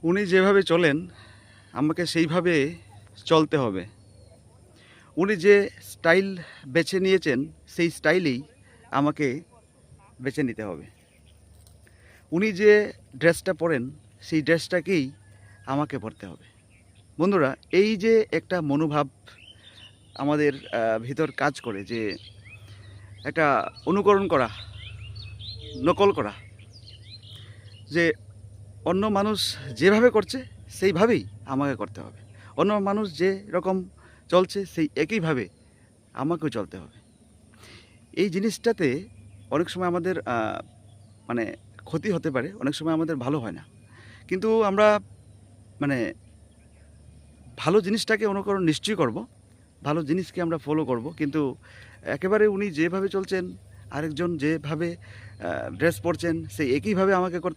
উনি যেভাবে চলেন আমাকে সেইভাবে চলতে হবে। উনি যে স্টাইল বেছে নিয়েছেন সেই স্টাইলেই আমাকে বেছে নিতে হবে। উনি যে ড্রেসটা পরেন সেই ড্রেসটাকেই আমাকে পরতে হবে। বন্ধুরা, এই যে একটা মনোভাব আমাদের ভিতর কাজ করে, যে একটা অনুকরণ করা, নকল করা, যে অন্য মানুষ যেভাবে করছে সেইভাবেই আমাকে করতে হবে। অন্য মানুষ যে রকম চলছে সেই একইভাবে আমাকেও চলতে হবে। এই জিনিসটাতে অনেক সময় আমাদের মানে ক্ষতি হতে পারে, অনেক সময় আমাদের ভালো হয় না। কিন্তু আমরা মানে ভালো জিনিসটাকে অনুকরণ নিশ্চয়ই করব, ভালো জিনিসকে আমরা ফলো করব। কিন্তু একেবারে উনি যেভাবে চলছেন, আরেকজন যেভাবে ড্রেস পরছেন সেই একইভাবে আমাকে করতে